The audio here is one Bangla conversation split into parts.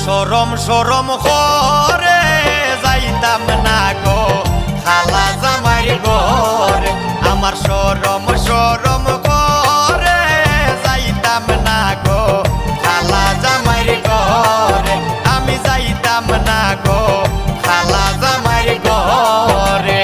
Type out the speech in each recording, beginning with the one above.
সরম সরম করে যাইতাম না গো খালা জামাইর ঘরে, আমার সরম সরম করে যাইতাম না গো খালা জামাইর ঘরে, আমি যাইতাম না গো খালা জামাইর ঘরে।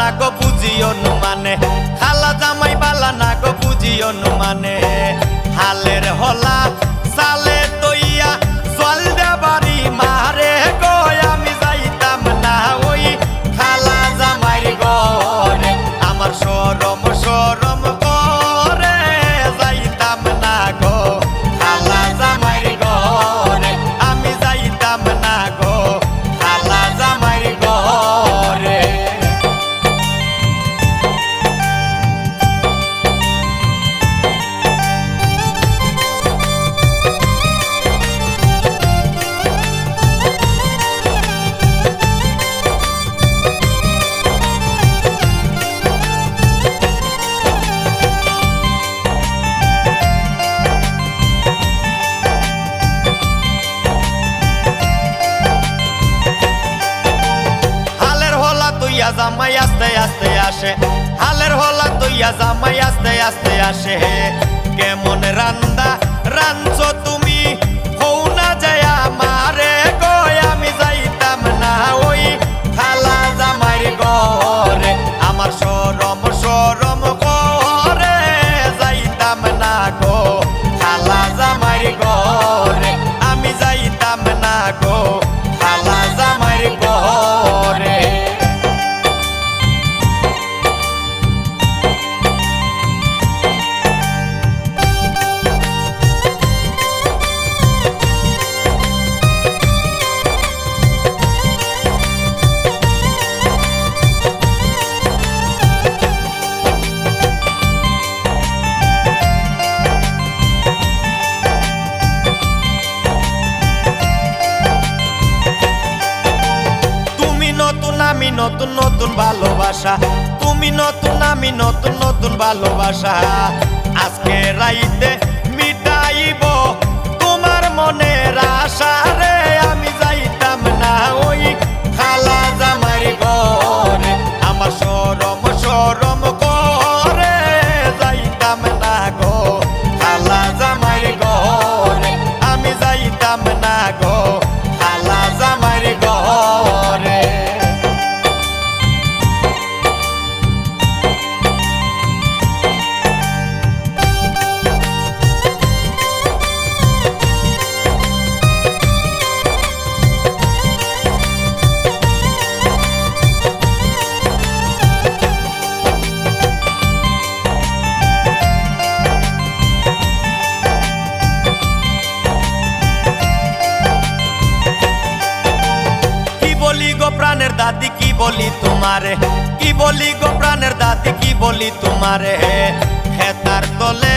না গো বুঝিও মানে খালা জামাই বালা না গো বুঝিও মানে, হালের হলা সালে তৈয়া জল দেবারি মারে গো, আমি যাইতাম না ওই খালা জামাইর ঘরে, আমার সরম সরম করে যাইতাম না গো খালা জামাইর ঘরে, আমি যাইতাম না গো খালা জামাইর ঘরে। জামাই আস্তে আস্তে আসে, হালের হলা তৈয়া জামাই আস্তে আস্তে আসে, কেমন রান্দা রাঞ্চো তুমি হও না যায় আমারে গো, আমি যাইতাম না ওই খালা জামাইর ঘরে, আমার সরম সরম করে যাইতাম না গো খালা জামাইর ঘরে, আমি যাইতাম না গো খালা জামাইর ঘরে। আমি নতুন নতুন ভালোবাসা, তুমি নতুন আমি নতুন নতুন ভালোবাসা, আজকে রাইতে মিটাইব তোমার মনের আশা রে, আমি যাইতাম না ওই খালা জামাইর ঘরে, আমার সরম সরম করে যাইতাম না গো খালা জামাইর ঘরে, আমি যাইতাম না গো খালা জামাইর ঘরে। প্রাণের দাদি কি বলি তোমারে, কি বলি গো প্রাণের দাদি কি বলি তোমারে, হেতার তলে